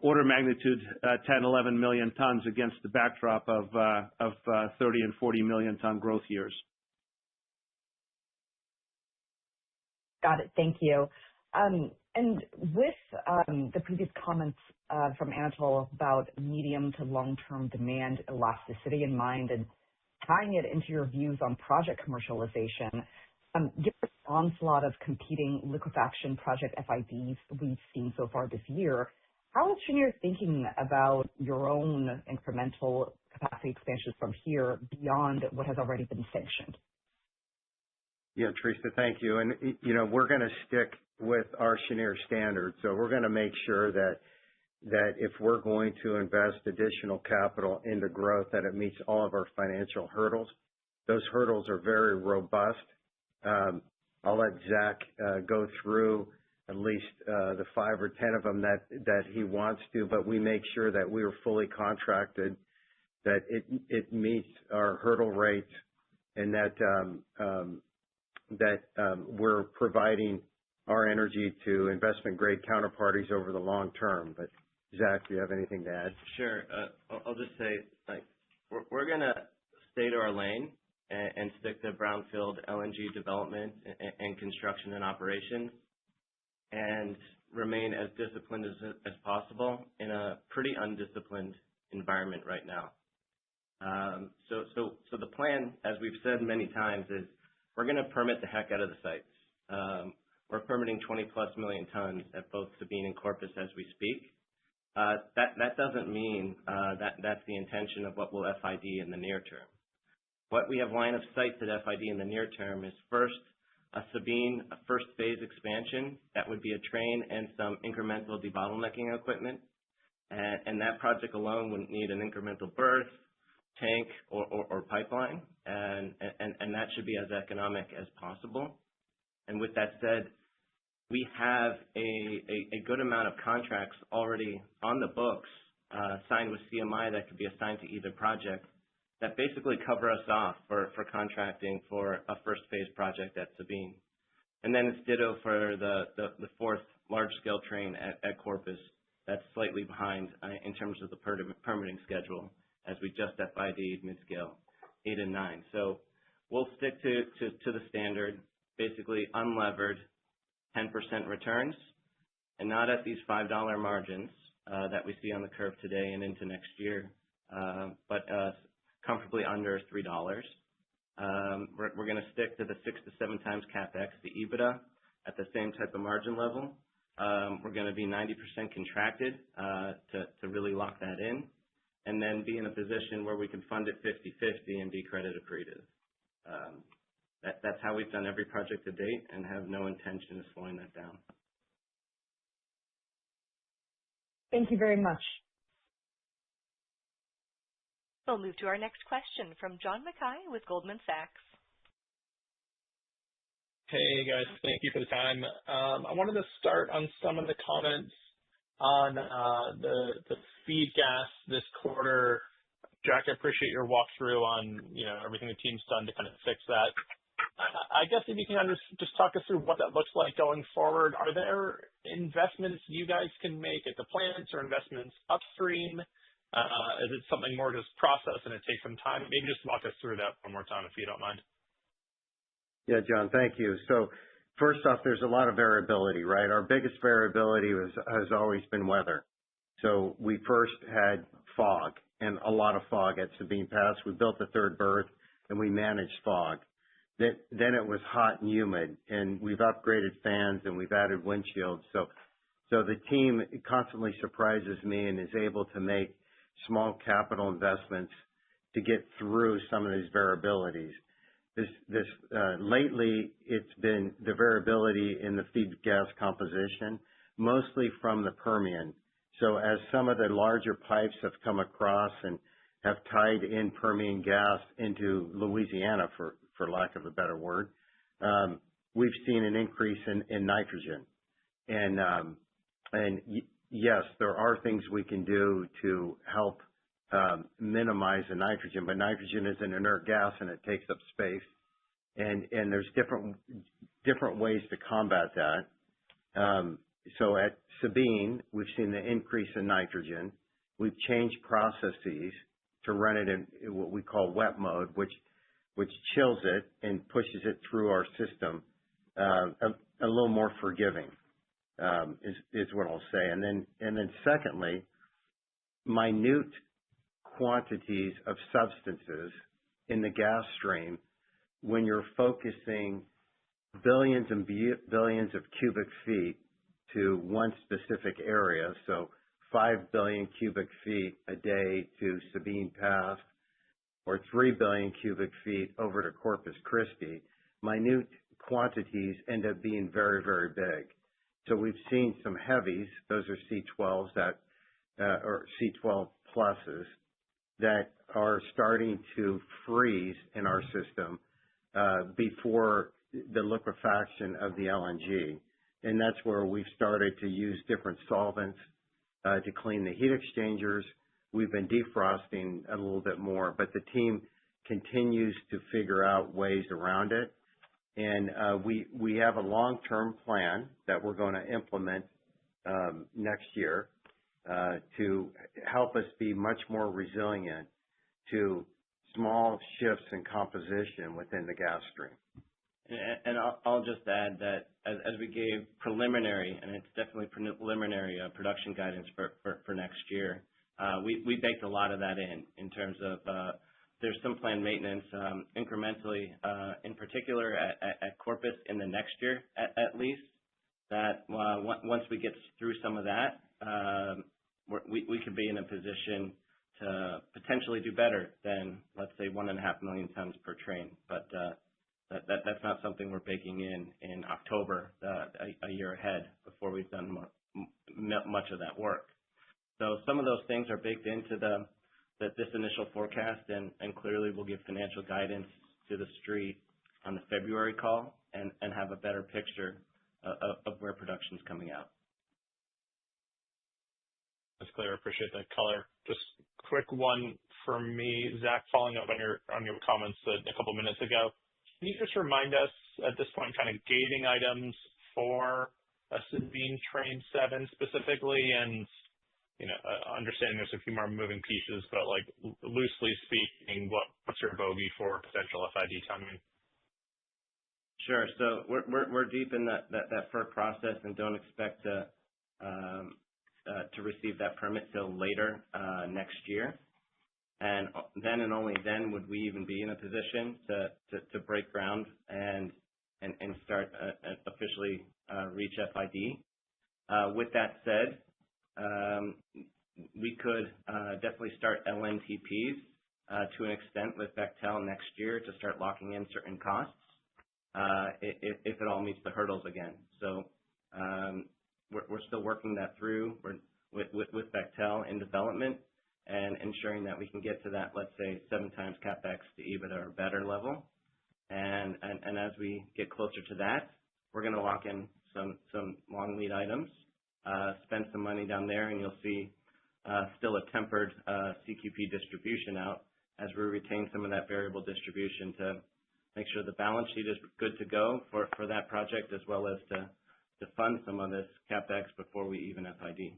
order magnitude 10, 11 million tons against the backdrop of 30 and 40 million ton growth years. Got it. Thank you. And with the previous comments from Anatol about medium to long-term demand elasticity in mind and tying it into your views on project commercialization, given the onslaught of competing liquefaction project FIDs we've seen so far this year, how is Cheniere thinking about your own incremental capacity expansions from here beyond what has already been sanctioned? Yeah, Teresa, thank you. And, we're going to stick with our Cheniere standards. So we're going to make sure that if we're going to invest additional capital into growth, that it meets all of our financial hurdles. Those hurdles are very robust. I'll let Zach go through at least the 5 or 10 of them that he wants to, but we make sure that we are fully contracted, that it meets our hurdle rates, and that we're providing our energy to investment-grade counterparties over the long term. But Zach, do you have anything to add? Sure. I'll just say, we're going to stay to our lane and stick to brownfield LNG development and construction and operations, and remain as disciplined as possible in a pretty undisciplined environment right now. So the plan, as we've said many times, is we're going to permit the heck out of the sites. We're permitting 20+ million tons at both Sabine and Corpus as we speak. That doesn't mean that's the intention of what we'll FID in the near term. What we have line of sight to FID in the near term is first a Sabine first phase expansion. That would be a train and some incremental debottlenecking equipment. And that project alone wouldn't need an incremental berth, tank, or pipeline. And that should be as economic as possible. And with that said, we have a good amount of contracts already on the books, signed with CMI that could be assigned to either project, that basically cover us off for contracting for a first phase project at Sabine. And then it's ditto for the fourth large-scale train at Corpus. That's slightly behind in terms of the permitting schedule, as we just FID'd mid-scale 8 and 9. So we'll stick to the standard, basically unlevered 10% returns, and not at these $5 margins that we see on the curve today and into next year, but comfortably under $3. We're going to stick to the 6 to 7 times CapEx to EBITDA at the same type of margin level. we're going to be 90% contracted to really lock that in, and then be in a position where we can fund it 50-50 and be credit accretive. That's how we've done every project to date and have no intention of slowing that down. Thank you very much. We'll move to our next question from John Mackay with Goldman Sachs. Hey guys, thank you for the time. I wanted to start on some of the comments on the feed gas this quarter. Jack, I appreciate your walkthrough on everything the team's done to kind of fix that. I guess if you can just talk us through what that looks like going forward. Are there investments you guys can make at the plants or investments upstream? Is it something more just process and it takes some time? Maybe just walk us through that one more time if you don't mind. Yeah, John, thank you. So first off, there's a lot of variability, right? Our biggest variability has always been weather. So we first had fog and a lot of fog at Sabine Pass. We built the third berth and we managed fog. Then it was hot and humid, and we've upgraded fans and we've added windshields. So the team constantly surprises me and is able to make small capital investments to get through some of these variabilities. Lately, it's been the variability in the feed gas composition, mostly from the Permian. So as some of the larger pipes have come across and have tied in Permian gas into Louisiana, for lack of a better word, we've seen an increase in nitrogen. And yes, there are things we can do to help minimize the nitrogen, but nitrogen is an inert gas and it takes up space. And there's different ways to combat that. So at Sabine, we've seen the increase in nitrogen. We've changed processes to run it in what we call wet mode, which chills it and pushes it through our system a little more forgiving, is what I'll say. And then secondly, minute quantities of substances in the gas stream, when you're focusing billions and billions of cubic feet to one specific area, so 5 billion cubic feet a day to Sabine Pass, or 3 billion cubic feet over to Corpus Christi, minute quantities end up being very, very big. So we've seen some heavies, those are C12s or C12 pluses, that are starting to freeze in our system before the liquefaction of the LNG. And that's where we've started to use different solvents to clean the heat exchangers. We've been defrosting a little bit more, but the team continues to figure out ways around it. And we have a long-term plan that we're going to implement next year to help us be much more resilient to small shifts in composition within the gas stream. And I'll just add that as we gave preliminary, and it's definitely preliminary production guidance for next year, we baked a lot of that in terms of there's some planned maintenance incrementally, in particular at Corpus in the next year at least, that once we get through some of that, we could be in a position to potentially do better than, let's say, 1.5 million tons per train. But that's not something we're baking in October, a year ahead, before we've done much of that work. So some of those things are baked into this initial forecast, and clearly we'll give financial guidance to the street on the February call and have a better picture of where production's coming out. That's clear. I appreciate that color. Just quick one for me, Zach, following up on your comments a couple minutes ago. Can you just remind us at this point kind of gating items for Sabine Train 7 specifically, and understanding there's a few more moving pieces, but like loosely speaking, what's your bogey for potential FID timing? Sure. So we're deep in that FERC process and don't expect to receive that permit till later next year. And then and only then would we even be in a position to break ground and start officially reach FID. With that said, we could definitely start LNTPs to an extent with Bechtel next year to start locking in certain costs if it all meets the hurdles again. So we're still working that through with Bechtel in development and ensuring that we can get to that, let's say, 7 times CapEx to EBITDA or better level. And as we get closer to that, we're going to lock in some long lead items, spend some money down there, and you'll see still a tempered CQP distribution out as we retain some of that variable distribution to make sure the balance sheet is good to go for that project, as well as to fund some of this CapEx before we even FID.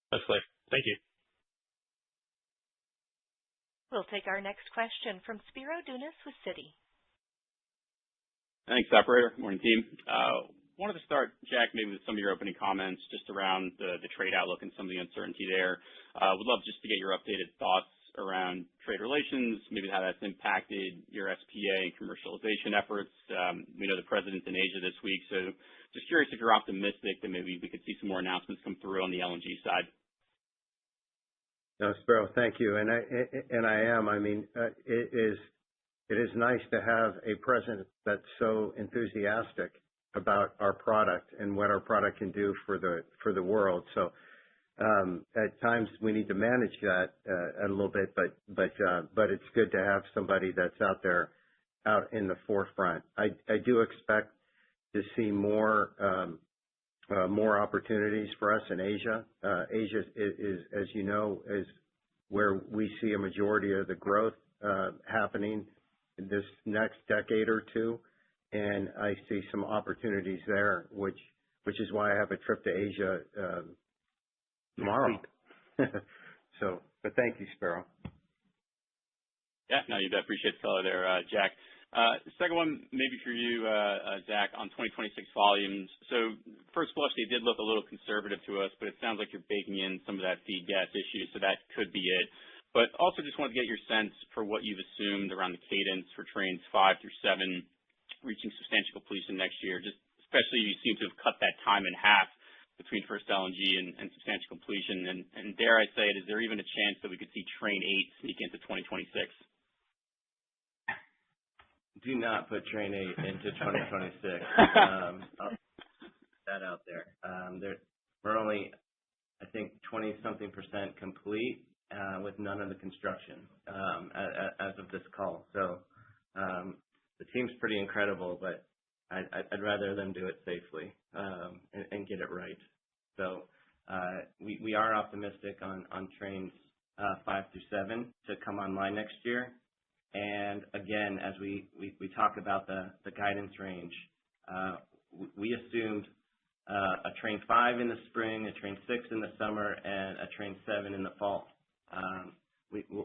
That's clear. Thank you. We'll take our next question from Spiro Dounis with Citi. Thanks, operator. Morning, team. Wanted to start, Jack, maybe with some of your opening comments just around the trade outlook and some of the uncertainty there. Would love just to get your updated thoughts around trade relations, maybe how that's impacted your SPA and commercialization efforts. We know the president's in Asia this week, so just curious if you're optimistic that maybe we could see some more announcements come through on the LNG side. No, Spiro, thank you. And I am. I mean, it is nice to have a president that's so enthusiastic about our product and what our product can do for the world. So at times we need to manage that a little bit, but it's good to have somebody that's out in the forefront. I do expect to see more opportunities for us in Asia. Asia is, as you know, is where we see a majority of the growth happening in this next decade or two, and I see some opportunities there, which is why I have a trip to Asia tomorrow. But thank you, Spiro. Yeah, no, you bet. Appreciate the color there, Jack. Second one, maybe for you, Zach, on 2026 volumes. So first blush, they did look a little conservative to us, but it sounds like you're baking in some of that feed gas issue, so that could be it. But also just wanted to get your sense for what you've assumed around the cadence for trains 5 through 7 reaching substantial completion next year. Just especially you seem to have cut that time in half between first LNG and substantial completion. And dare I say it, is there even a chance that we could see train 8 sneak into 2026? Do not put train 8 into 2026. I'll put that out there. We're only, I think, 20-something% complete with none of the construction as of this call. So the team's pretty incredible, but I'd rather them do it safely and get it right. So we are optimistic on trains 5 through 7 to come online next year. And again, as we talk about the guidance range, we assumed a train 5 in the spring, a train 6 in the summer, and a train 7 in the fall.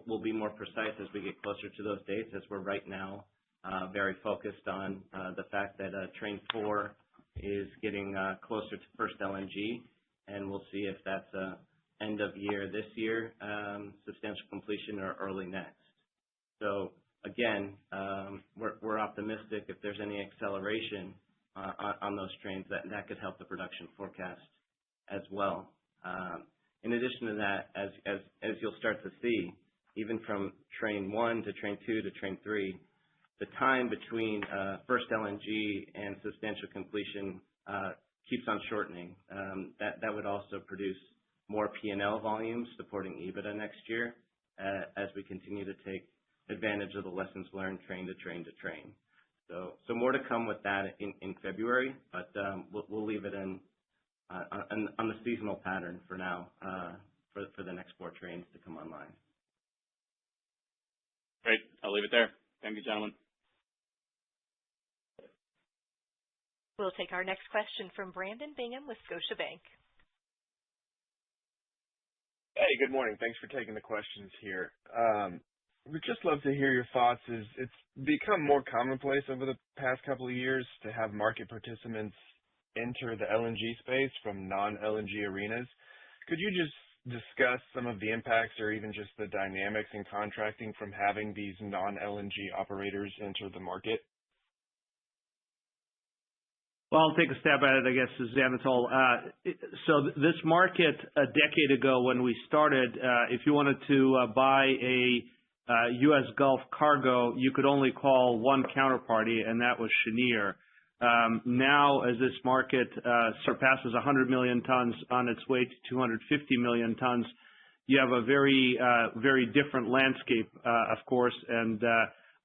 We'll be more precise as we get closer to those dates, as we're right now very focused on the fact that train 4 is getting closer to first LNG, and we'll see if that's end of year this year, substantial completion, or early next. So again, we're optimistic if there's any acceleration on those trains that could help the production forecast as well. In addition to that, as you'll start to see, even from train 1 to train 2 to train 3, the time between first LNG and substantial completion keeps on shortening. That would also produce more P&L volumes supporting EBITDA next year as we continue to take advantage of the lessons learned train to train to train. So more to come with that in February, but we'll leave it on the seasonal pattern for now for the next 4 trains to come online. Great. I'll leave it there. Thank you, gentlemen. We'll take our next question from Brandon Bingham with Scotiabank. Hey, good morning. Thanks for taking the questions here. We'd just love to hear your thoughts. It's become more commonplace over the past couple of years to have market participants enter the LNG space from non-LNG arenas. Could you just discuss some of the impacts or even just the dynamics in contracting from having these non-LNG operators enter the market? Well, I'll take a stab at it, I guess, this is Anatol. This market a decade ago when we started, if you wanted to buy a U.S. Gulf cargo, you could only call one counterparty, and that was Cheniere. Now, as this market surpasses 100 million tons on its way to 250 million tons, you have a very different landscape, of course, and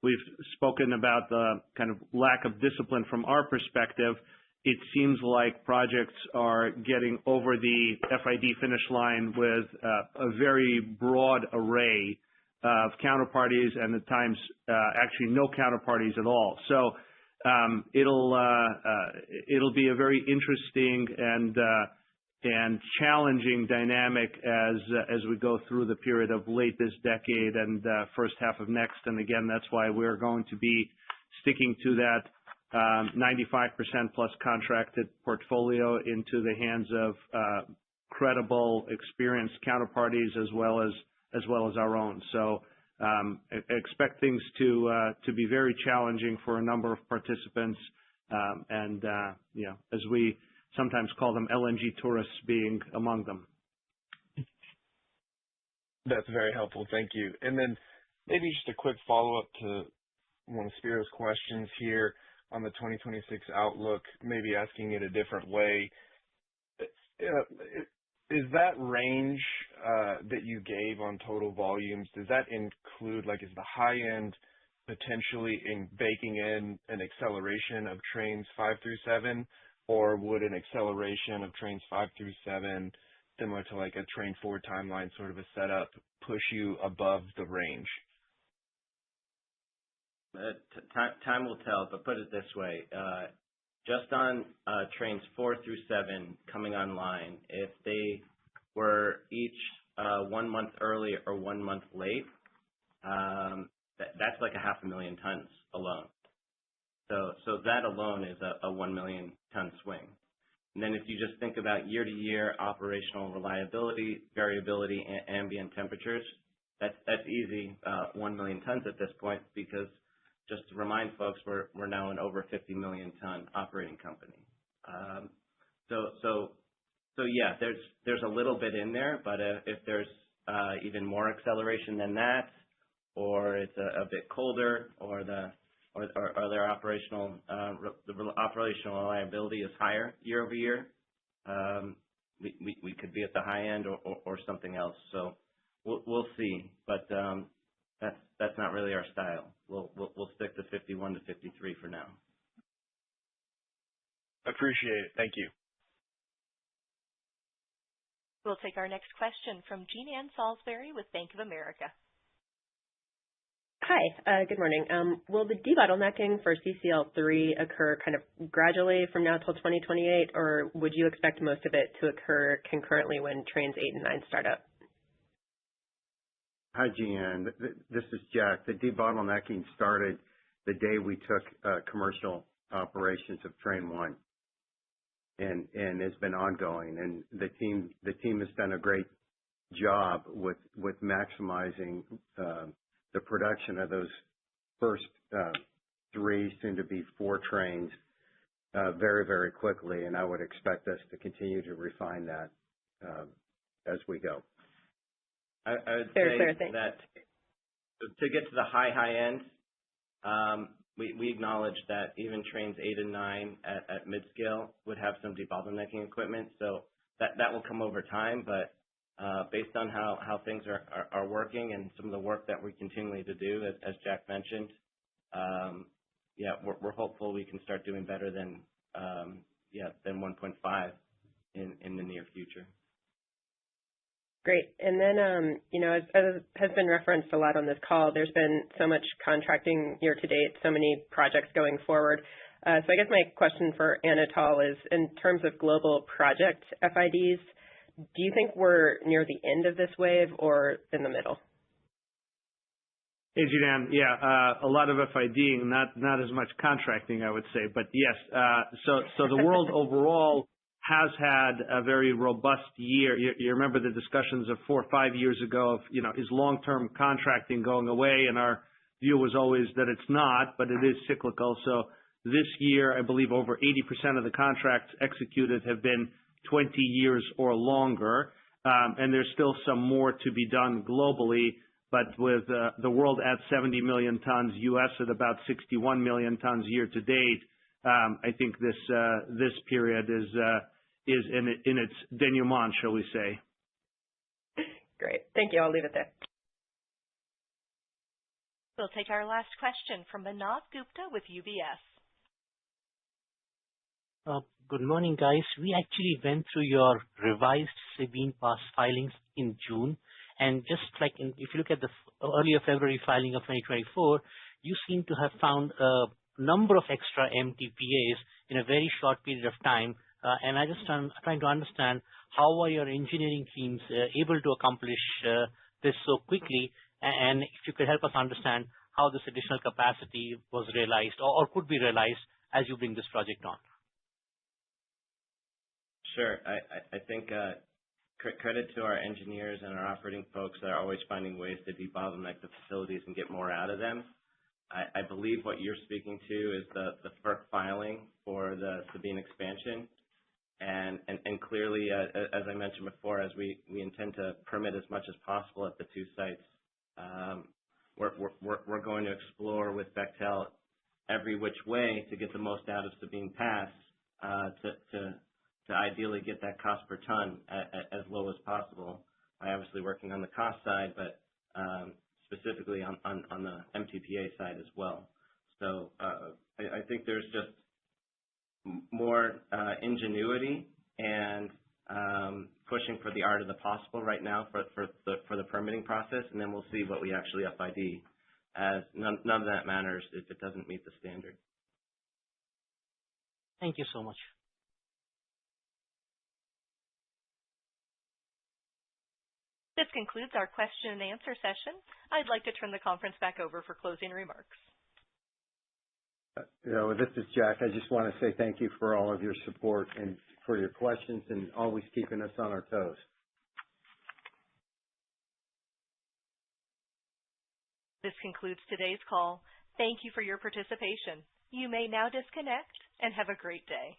we've spoken about the kind of lack of discipline from our perspective. It seems like projects are getting over the FID finish line with a very broad array of counterparties, and at times actually no counterparties at all. So it'll be a very interesting and challenging dynamic as we go through the period of late this decade and first half of next. And again, that's why we're going to be sticking to that 95% plus contracted portfolio into the hands of credible, experienced counterparties as well as our own. So expect things to be very challenging for a number of participants, and as we sometimes call them, LNG tourists being among them. That's very helpful. Thank you. And then maybe just a quick follow-up to one of Spiro's questions here on the 2026 outlook, maybe asking it a different way. Is that range that you gave on total volumes, does that include, is the high end potentially in baking in an acceleration of trains 5 through 7, or would an acceleration of trains 5 through 7, similar to a train 4 timeline sort of a setup, push you above the range? Time will tell, but put it this way. Just on trains 4 through 7 coming online, if they were each 1 month early or 1 month late, that's like 500,000 tons alone. So that alone is a 1 million ton swing. And then if you just think about year-to-year operational reliability, variability, and ambient temperatures, that's easy 1 million tons at this point, because just to remind folks, we're now an over 50 million ton operating company. So yeah, there's a little bit in there, but if there's even more acceleration than that, or it's a bit colder, or their operational reliability is higher year over year, we could be at the high end or something else. So we'll see, but that's not really our style. We'll stick to 51 to 53 for now. Appreciate it. Thank you. We'll take our next question from Jean Ann Salisbury with Bank of America. Hi, good morning. Will the debottlenecking for CCL3 occur kind of gradually from now till 2028, or would you expect most of it to occur concurrently when trains 8 and 9 start up? Hi, Jean. This is Jack. The debottlenecking started the day we took commercial operations of Train 1, and has been ongoing. And the team has done a great job with maximizing the production of those first 3, soon to be 4 trains very, very quickly. And I would expect us to continue to refine that as we go. I would say that to get to the high end, we acknowledge that even trains 8 and 9 at mid-scale would have some debottlenecking equipment. So that will come over time, but based on how things are working and some of the work that we continually to do, as Jack mentioned, we're hopeful we can start doing better than 1.5 in the near future. Great. And then, as has been referenced a lot on this call, there's been so much contracting year to date, so many projects going forward. So I guess my question for Anatol is, in terms of global project FIDs, do you think we're near the end of this wave or in the middle? Hey, Jean, a lot of FIDing, not as much contracting, I would say, but yes. So the world overall has had a very robust year. You remember the discussions of 4 or 5 years ago of, is long-term contracting going away? And our view was always that it's not, but it is cyclical. So This year, I believe over 80% of the contracts executed have been 20 years or longer, and there's still some more to be done globally. But with the world at 70 million tons, U.S. at about 61 million tons year to date, I think this period is in its denouement, shall we say. Great. Thank you. I'll leave it there. We'll take our last question from Manav Gupta with UBS. Good morning, guys. We actually went through your revised Sabine Pass filings in June, and just like if you look at the earlier February filing of 2024, you seem to have found a number of extra MTPAs in a very short period of time, and I just trying to understand how are your engineering teams able to accomplish this so quickly, and if you could help us understand how this additional capacity was realized or could be realized as you bring this project on. Sure. I think credit to our engineers and our operating folks that are always finding ways to debottleneck the facilities and get more out of them. I believe what you're speaking to is the FERC filing for the Sabine expansion. And clearly, as I mentioned before, as we intend to permit as much as possible at the two sites, we're going to explore with Bechtel every which way to get the most out of Sabine Pass to ideally get that cost per ton as low as possible. By obviously working on the cost side, but specifically on the MTPA side as well. So I think there's just more ingenuity and pushing for the art of the possible right now for the permitting process, and then we'll see what we actually FID. As none of that matters if it doesn't meet the standard. Thank you so much. This concludes our question and answer session. I'd like to turn the conference back over for closing remarks. This is Jack. I just want to say thank you for all of your support and for your questions and always keeping us on our toes. This concludes today's call. Thank you for your participation. You may now disconnect and have a great day.